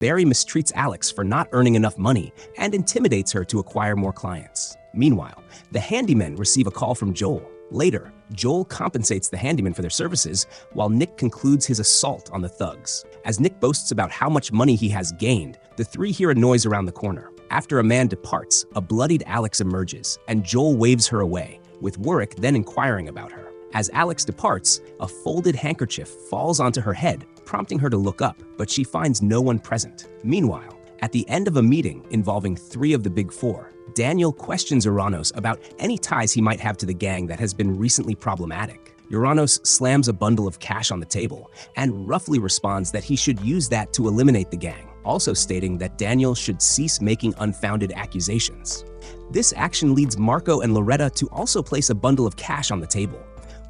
Barry mistreats Alex for not earning enough money and intimidates her to acquire more clients. Meanwhile, the handymen receive a call from Joel. Later, Joel compensates the handyman for their services while Nick concludes his assault on the thugs. As Nick boasts about how much money he has gained, the three hear a noise around the corner. After a man departs, a bloodied Alex emerges, and Joel waves her away, with Warwick then inquiring about her. As Alex departs, a folded handkerchief falls onto her head, prompting her to look up, but she finds no one present. Meanwhile, at the end of a meeting involving three of the Big Four, Daniel questions Uranos about any ties he might have to the gang that has been recently problematic. Uranos slams a bundle of cash on the table and roughly responds that he should use that to eliminate the gang, also stating that Daniel should cease making unfounded accusations. This action leads Marco and Loretta to also place a bundle of cash on the table,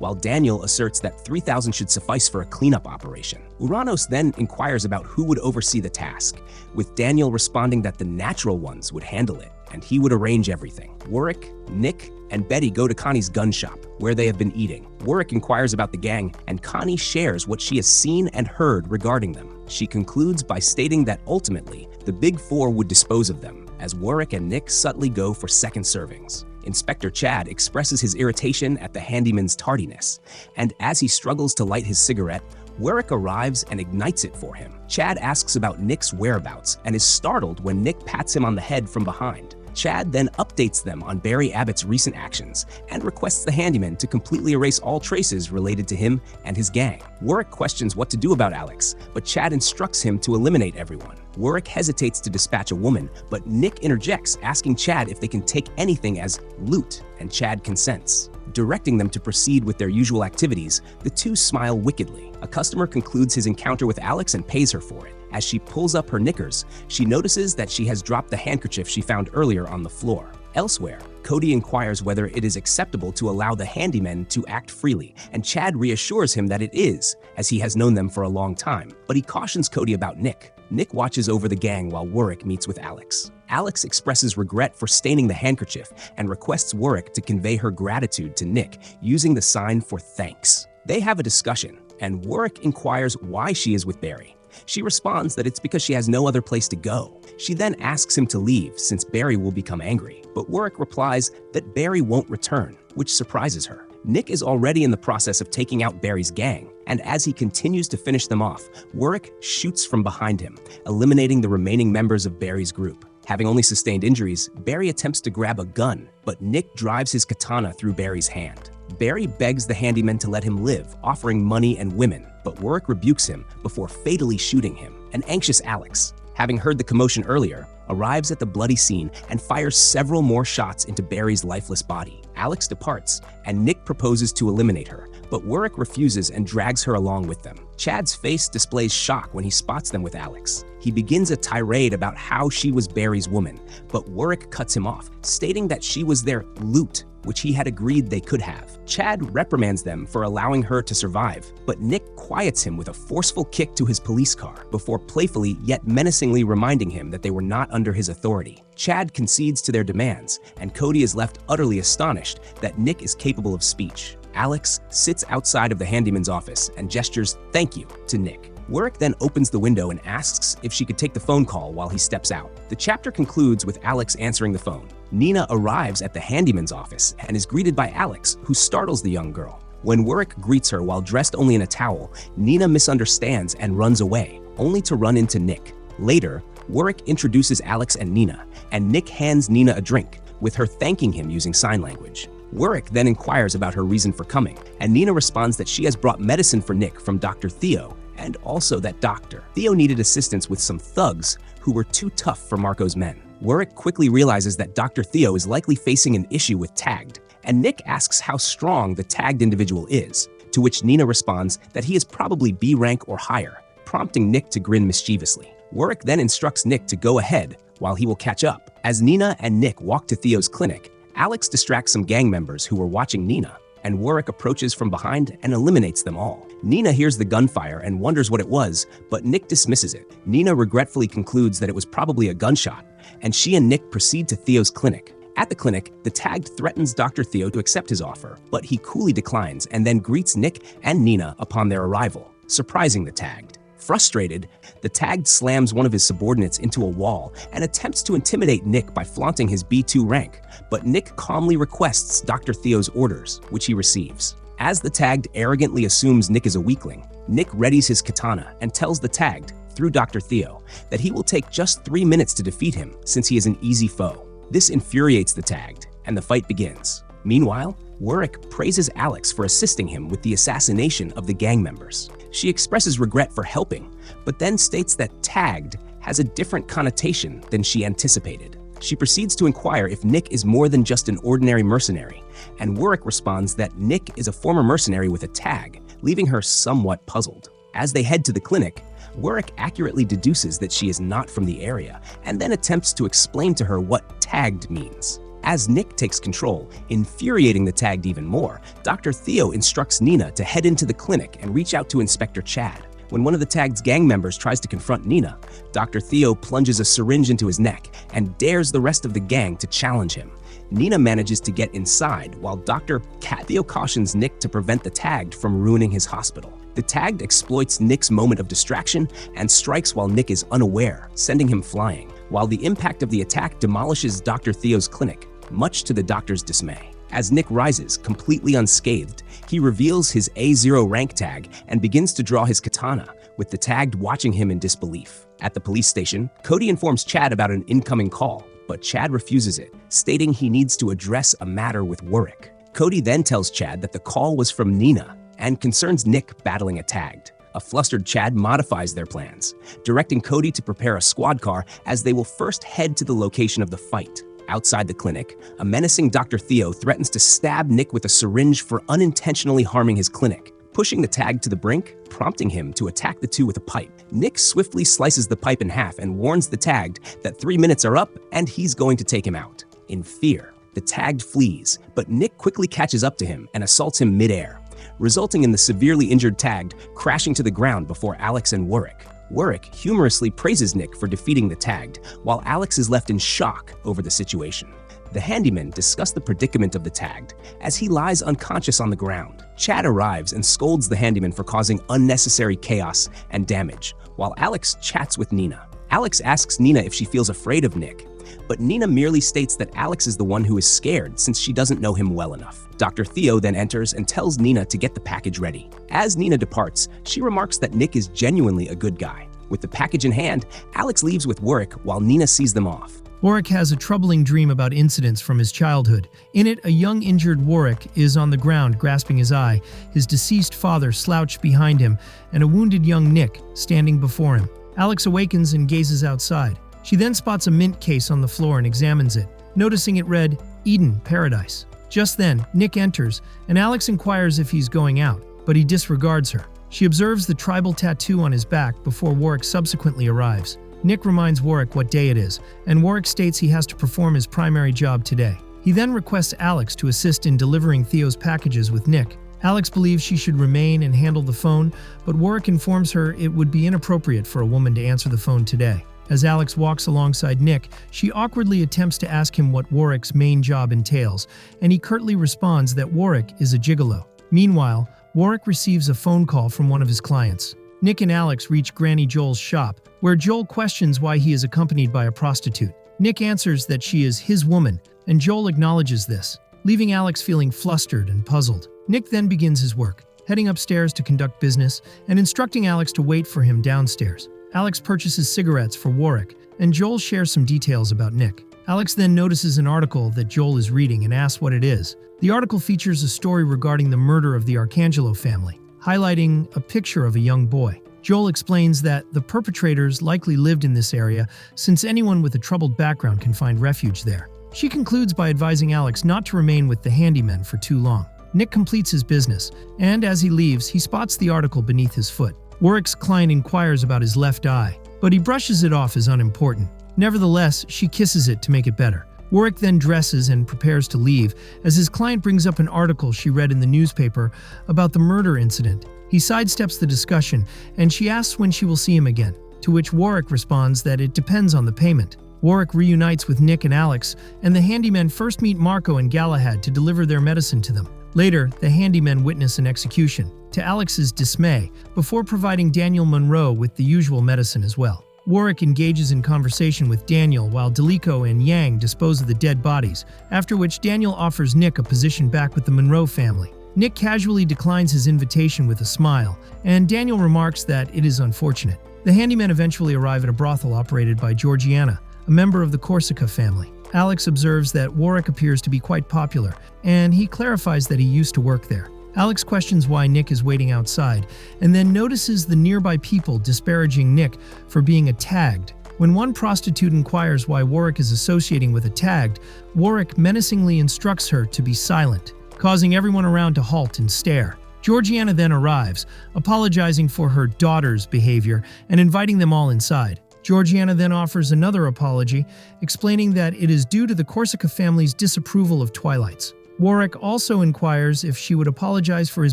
while Daniel asserts that 3,000 should suffice for a cleanup operation. Uranos then inquires about who would oversee the task, with Daniel responding that the natural ones would handle it, and he would arrange everything. Warwick, Nick, and Betty go to Connie's gun shop, where they have been eating. Warwick inquires about the gang, and Connie shares what she has seen and heard regarding them. She concludes by stating that ultimately, the Big Four would dispose of them, as Warwick and Nick subtly go for second servings. Inspector Chad expresses his irritation at the handyman's tardiness, and as he struggles to light his cigarette, Warwick arrives and ignites it for him. Chad asks about Nick's whereabouts and is startled when Nick pats him on the head from behind. Chad then updates them on Barry Abbott's recent actions and requests the handyman to completely erase all traces related to him and his gang. Warwick questions what to do about Alex, but Chad instructs him to eliminate everyone. Warwick hesitates to dispatch a woman, but Nick interjects, asking Chad if they can take anything as loot, and Chad consents. Directing them to proceed with their usual activities, the two smile wickedly. A customer concludes his encounter with Alex and pays her for it. As she pulls up her knickers, she notices that she has dropped the handkerchief she found earlier on the floor. Elsewhere, Cody inquires whether it is acceptable to allow the handymen to act freely, and Chad reassures him that it is, as he has known them for a long time, but he cautions Cody about Nick. Nick watches over the gang while Warwick meets with Alex. Alex expresses regret for staining the handkerchief and requests Warwick to convey her gratitude to Nick using the sign for thanks. They have a discussion, and Warwick inquires why she is with Barry. She responds that it's because she has no other place to go. She then asks him to leave since Barry will become angry, but Warwick replies that Barry won't return, which surprises her. Nick is already in the process of taking out Barry's gang, and as he continues to finish them off, Warwick shoots from behind him, eliminating the remaining members of Barry's group. Having only sustained injuries, Barry attempts to grab a gun, but Nick drives his katana through Barry's hand. Barry begs the handyman to let him live, offering money and women, but Warwick rebukes him before fatally shooting him. An anxious Alex, having heard the commotion earlier, arrives at the bloody scene and fires several more shots into Barry's lifeless body. Alex departs, and Nick proposes to eliminate her, but Warwick refuses and drags her along with them. Chad's face displays shock when he spots them with Alex. He begins a tirade about how she was Barry's woman, but Warwick cuts him off, stating that she was their loot, which he had agreed they could have. Chad reprimands them for allowing her to survive, but Nick quiets him with a forceful kick to his police car before playfully yet menacingly reminding him that they were not under his authority. Chad concedes to their demands, and Cody is left utterly astonished that Nick is capable of speech. Alex sits outside of the handyman's office and gestures "thank you" to Nick. Warwick then opens the window and asks if she could take the phone call while he steps out. The chapter concludes with Alex answering the phone. Nina arrives at the handyman's office and is greeted by Alex, who startles the young girl. When Warwick greets her while dressed only in a towel, Nina misunderstands and runs away, only to run into Nick. Later, Warwick introduces Alex and Nina, and Nick hands Nina a drink, with her thanking him using sign language. Warwick then inquires about her reason for coming, and Nina responds that she has brought medicine for Nick from Dr. Theo, and also that Dr. Theo needed assistance with some thugs who were too tough for Marco's men. Warwick quickly realizes that Dr. Theo is likely facing an issue with Tagged, and Nick asks how strong the tagged individual is, to which Nina responds that he is probably B rank or higher, prompting Nick to grin mischievously. Warwick then instructs Nick to go ahead while he will catch up. As Nina and Nick walk to Theo's clinic, Alex distracts some gang members who were watching Nina, and Warwick approaches from behind and eliminates them all. Nina hears the gunfire and wonders what it was, but Nick dismisses it. Nina regretfully concludes that it was probably a gunshot, and she and Nick proceed to Theo's clinic. At the clinic, the tagged threatens Dr. Theo to accept his offer, but he coolly declines and then greets Nick and Nina upon their arrival, surprising the tagged. Frustrated, the tagged slams one of his subordinates into a wall and attempts to intimidate Nick by flaunting his B2 rank, but Nick calmly requests Dr. Theo's orders, which he receives. As the tagged arrogantly assumes Nick is a weakling, Nick readies his katana and tells the tagged, through Dr. Theo, that he will take just 3 minutes to defeat him since he is an easy foe. This infuriates the tagged, and the fight begins. Meanwhile, Warwick praises Alex for assisting him with the assassination of the gang members. She expresses regret for helping, but then states that tagged has a different connotation than she anticipated. She proceeds to inquire if Nick is more than just an ordinary mercenary, and Warwick responds that Nick is a former mercenary with a tag, leaving her somewhat puzzled. As they head to the clinic, Warwick accurately deduces that she is not from the area, and then attempts to explain to her what tagged means. As Nick takes control, infuriating the tagged even more, Dr. Theo instructs Nina to head into the clinic and reach out to Inspector Chad. When one of the tagged's gang members tries to confront Nina, Dr. Theo plunges a syringe into his neck and dares the rest of the gang to challenge him. Nina manages to get inside while Dr. Theo cautions Nick to prevent the tagged from ruining his hospital. The tagged exploits Nick's moment of distraction and strikes while Nick is unaware, sending him flying, while the impact of the attack demolishes Dr. Theo's clinic, much to the doctor's dismay. As Nick rises, completely unscathed, he reveals his A0 rank tag and begins to draw his katana, with the tagged watching him in disbelief. At the police station, Cody informs Chad about an incoming call, but Chad refuses it, stating he needs to address a matter with Warwick. Cody then tells Chad that the call was from Nina and concerns Nick battling a tagged. A flustered Chad modifies their plans, directing Cody to prepare a squad car as they will first head to the location of the fight. Outside the clinic, a menacing Dr. Theo threatens to stab Nick with a syringe for unintentionally harming his clinic, pushing the tagged to the brink, prompting him to attack the two with a pipe. Nick swiftly slices the pipe in half and warns the tagged that 3 minutes are up and he's going to take him out. In fear, the tagged flees, but Nick quickly catches up to him and assaults him midair, resulting in the severely injured tagged crashing to the ground before Alex and Warwick. Warwick humorously praises Nick for defeating the tagged, while Alex is left in shock over the situation. The handymen discuss the predicament of the tagged as he lies unconscious on the ground. Chad arrives and scolds the handyman for causing unnecessary chaos and damage, while Alex chats with Nina. Alex asks Nina if she feels afraid of Nick, but Nina merely states that Alex is the one who is scared since she doesn't know him well enough. Dr. Theo then enters and tells Nina to get the package ready. As Nina departs, she remarks that Nick is genuinely a good guy. With the package in hand, Alex leaves with Warwick while Nina sees them off. Warwick has a troubling dream about incidents from his childhood. In it, a young injured Warwick is on the ground grasping his eye, his deceased father slouched behind him, and a wounded young Nick standing before him. Alex awakens and gazes outside. She then spots a mint case on the floor and examines it, noticing it read, Eden, Paradise. Just then, Nick enters, and Alex inquires if he's going out, but he disregards her. She observes the tribal tattoo on his back before Warwick subsequently arrives. Nick reminds Warwick what day it is, and Warwick states he has to perform his primary job today. He then requests Alex to assist in delivering Theo's packages with Nick. Alex believes she should remain and handle the phone, but Warwick informs her it would be inappropriate for a woman to answer the phone today. As Alex walks alongside Nick, she awkwardly attempts to ask him what Warwick's main job entails, and he curtly responds that Warwick is a gigolo. Meanwhile, Warwick receives a phone call from one of his clients. Nick and Alex reach Granny Joel's shop, where Joel questions why he is accompanied by a prostitute. Nick answers that she is his woman, and Joel acknowledges this, leaving Alex feeling flustered and puzzled. Nick then begins his work, heading upstairs to conduct business and instructing Alex to wait for him downstairs. Alex purchases cigarettes for Warwick, and Joel shares some details about Nick. Alex then notices an article that Joel is reading and asks what it is. The article features a story regarding the murder of the Arcangelo family, highlighting a picture of a young boy. Joel explains that the perpetrators likely lived in this area since anyone with a troubled background can find refuge there. She concludes by advising Alex not to remain with the handyman for too long. Nick completes his business, and as he leaves, he spots the article beneath his foot. Warwick's client inquires about his left eye, but he brushes it off as unimportant. Nevertheless, she kisses it to make it better. Warwick then dresses and prepares to leave as his client brings up an article she read in the newspaper about the murder incident. He sidesteps the discussion, and she asks when she will see him again, to which Warwick responds that it depends on the payment. Warwick reunites with Nick and Alex, and the handymen first meet Marco and Galahad to deliver their medicine to them. Later, the handymen witness an execution. to Alex's dismay, before providing Daniel Monroe with the usual medicine as well. Warwick engages in conversation with Daniel while Delico and Yang dispose of the dead bodies, after which Daniel offers Nick a position back with the Monroe family. Nick casually declines his invitation with a smile, and Daniel remarks that it is unfortunate. The handymen eventually arrive at a brothel operated by Georgiana, a member of the Corsica family. Alex observes that Warwick appears to be quite popular, and he clarifies that he used to work there. Alex questions why Nick is waiting outside, and then notices the nearby people disparaging Nick for being a tagged. When one prostitute inquires why Warwick is associating with a tagged, Warwick menacingly instructs her to be silent, causing everyone around to halt and stare. Georgiana then arrives, apologizing for her daughter's behavior and inviting them all inside. Georgiana then offers another apology, explaining that it is due to the Corsica family's disapproval of Twilights. Warwick also inquires if she would apologize for his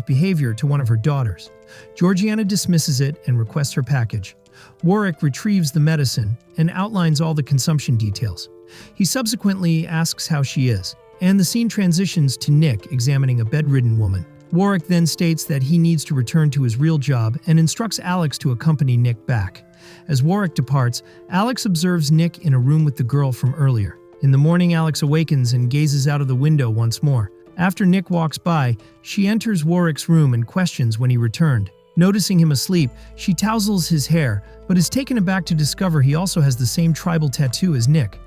behavior to one of her daughters. Georgiana dismisses it and requests her package. Warwick retrieves the medicine and outlines all the consumption details. He subsequently asks how she is, and the scene transitions to Nick examining a bedridden woman. Warwick then states that he needs to return to his real job and instructs Alex to accompany Nick back. As Warwick departs, Alex observes Nick in a room with the girl from earlier. In the morning, Alex awakens and gazes out of the window once more. After Nick walks by, she enters Warwick's room and questions when he returned. Noticing him asleep, she tousles his hair, but is taken aback to discover he also has the same tribal tattoo as Nick.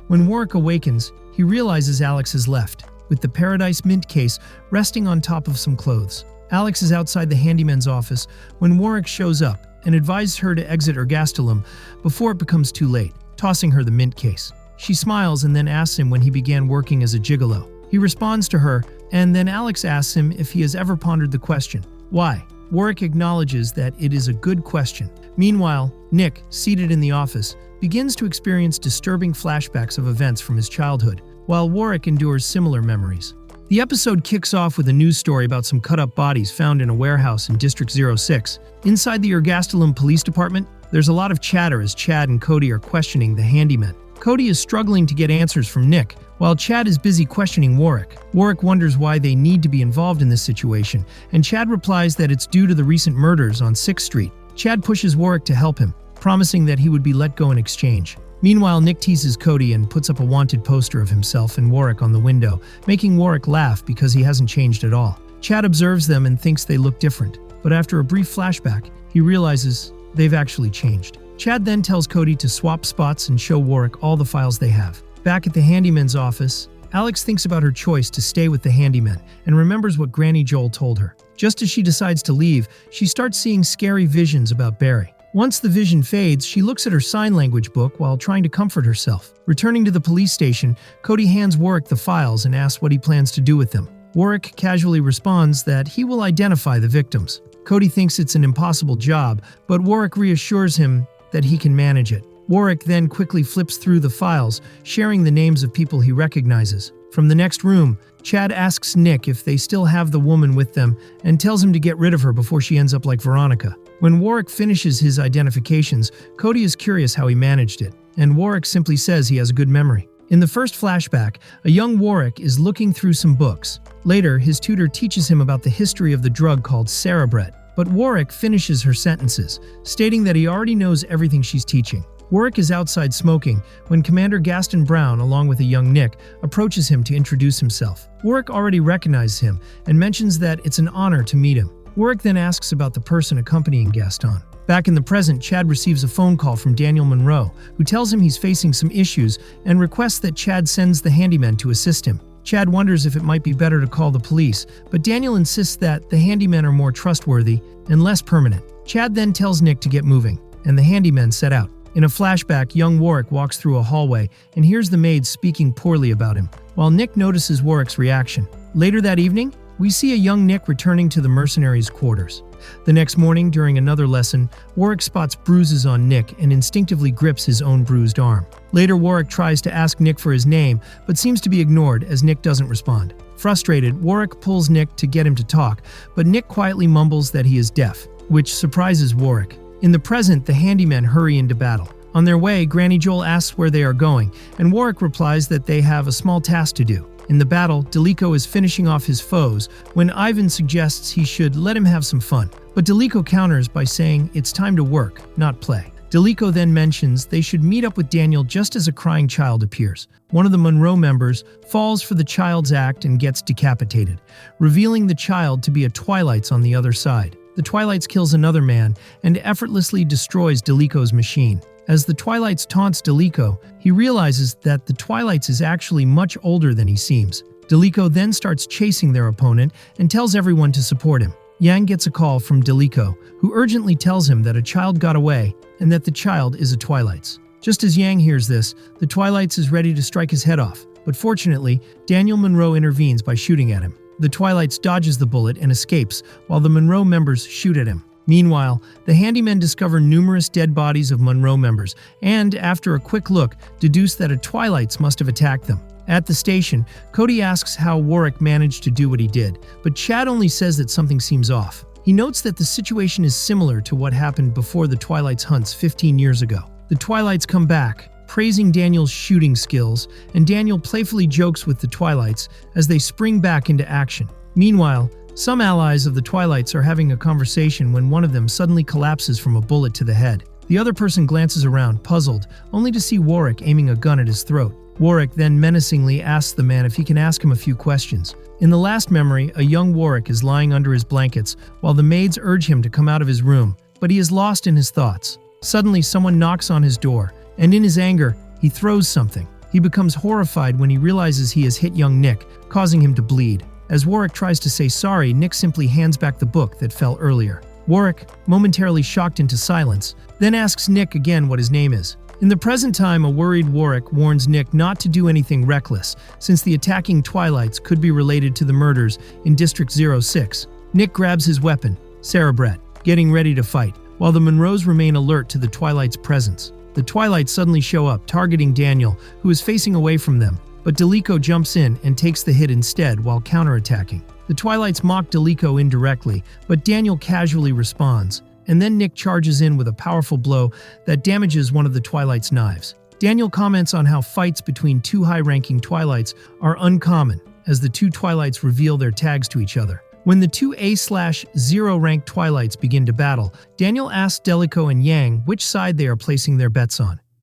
When Warwick awakens, he realizes Alex has left, with the Paradise Mint case resting on top of some clothes. Alex is outside the handyman's office when Warwick shows up and advises her to exit Ergastulum before it becomes too late, tossing her the mint case. She smiles and then asks him when he began working as a gigolo. He responds to her, and then Alex asks him if he has ever pondered the question, why? Warwick acknowledges that it is a good question. Meanwhile, Nick, seated in the office, begins to experience disturbing flashbacks of events from his childhood, while Warwick endures similar memories. The episode kicks off with a news story about some cut-up bodies found in a warehouse in District 06. Inside the Ergastulum Police Department, there's a lot of chatter as Chad and Cody are questioning the handyman. Cody is struggling to get answers from Nick, while Chad is busy questioning Warwick. Warwick wonders why they need to be involved in this situation, and Chad replies that it's due to the recent murders on 6th Street. Chad pushes Warwick to help him, promising that he would be let go in exchange. Meanwhile, Nick teases Cody and puts up a wanted poster of himself and Warwick on the window, making Warwick laugh because he hasn't changed at all. Chad observes them and thinks they look different, but after a brief flashback, he realizes they've actually changed. Chad then tells Cody to swap spots and show Warwick all the files they have. Back at the handyman's office, Alex thinks about her choice to stay with the handyman and remembers what Granny Joel told her. Just as she decides to leave, she starts seeing scary visions about Barry. Once the vision fades, she looks at her sign language book while trying to comfort herself. Returning to the police station, Cody hands Warwick the files and asks what he plans to do with them. Warwick casually responds that he will identify the victims. Cody thinks it's an impossible job, but Warwick reassures him that he can manage it. Warwick then quickly flips through the files, sharing the names of people he recognizes. From the next room, Chad asks Nick if they still have the woman with them and tells him to get rid of her before she ends up like Veronica. When Warwick finishes his identifications, Cody is curious how he managed it, and Warwick simply says he has a good memory. In the first flashback, a young Warwick is looking through some books. Later, his tutor teaches him about the history of the drug called Cerebret, but Warwick finishes her sentences, stating that he already knows everything she's teaching. Warwick is outside smoking when Commander Gaston Brown, along with a young Nick, approaches him to introduce himself. Warwick already recognizes him and mentions that it's an honor to meet him. Warwick then asks about the person accompanying Gaston. Back in the present, Chad receives a phone call from Daniel Monroe, who tells him he's facing some issues and requests that Chad sends the handyman to assist him. Chad wonders if it might be better to call the police, but Daniel insists that the handymen are more trustworthy and less permanent. Chad then tells Nick to get moving, and the handymen set out. In a flashback, young Warwick walks through a hallway and hears the maids speaking poorly about him, while Nick notices Warwick's reaction. Later that evening, we see a young Nick returning to the mercenaries' quarters. The next morning, during another lesson, Warwick spots bruises on Nick and instinctively grips his own bruised arm. Later, Warwick tries to ask Nick for his name, but seems to be ignored as Nick doesn't respond. Frustrated, Warwick pulls Nick to get him to talk, but Nick quietly mumbles that he is deaf, which surprises Warwick. In the present, the handymen hurry into battle. On their way, Granny Joel asks where they are going, and Warwick replies that they have a small task to do. In the battle, Delico is finishing off his foes when Ivan suggests he should let him have some fun. But Delico counters by saying it's time to work, not play. Delico then mentions they should meet up with Daniel just as a crying child appears. One of the Monroe members falls for the child's act and gets decapitated, revealing the child to be a Twilights on the other side. The Twilights kills another man and effortlessly destroys Delico's machine. As the Twilights taunts Delico, he realizes that the Twilights is actually much older than he seems. Delico then starts chasing their opponent and tells everyone to support him. Yang gets a call from Delico, who urgently tells him that a child got away and that the child is a Twilights. Just as Yang hears this, the Twilights is ready to strike his head off, but fortunately, Daniel Monroe intervenes by shooting at him. The Twilights dodges the bullet and escapes, while the Monroe members shoot at him. Meanwhile, the handymen discover numerous dead bodies of Monroe members, and after a quick look, deduce that a Twilights must have attacked them. At the station, Cody asks how Warwick managed to do what he did, but Chad only says that something seems off. He notes that the situation is similar to what happened before the Twilights hunts 15 years ago. The Twilights come back, praising Daniel's shooting skills, and Daniel playfully jokes with the Twilights as they spring back into action. Meanwhile, some allies of the Twilights are having a conversation when one of them suddenly collapses from a bullet to the head. The other person glances around, puzzled, only to see Warwick aiming a gun at his throat. Warwick then menacingly asks the man if he can ask him a few questions. In the last memory, a young Warwick is lying under his blankets while the maids urge him to come out of his room, but he is lost in his thoughts. Suddenly, someone knocks on his door, and in his anger, he throws something. He becomes horrified when he realizes he has hit young Nick, causing him to bleed. As Warwick tries to say sorry, Nick simply hands back the book that fell earlier. Warwick, momentarily shocked into silence, then asks Nick again what his name is. In the present time, a worried Warwick warns Nick not to do anything reckless, since the attacking Twilights could be related to the murders in District 06. Nick grabs his weapon, Cerebret, getting ready to fight, while the Monroes remain alert to the Twilights' presence. The Twilights suddenly show up, targeting Daniel, who is facing away from them, but Delico jumps in and takes the hit instead while counterattacking. The Twilights mock Delico indirectly, but Daniel casually responds, and then Nick charges in with a powerful blow that damages one of the Twilights' knives. Daniel comments on how fights between two high-ranking Twilights are uncommon, as the two Twilights reveal their tags to each other. When the two A/0 ranked Twilights begin to battle, Daniel asks Delico and Yang which side they are placing their bets on.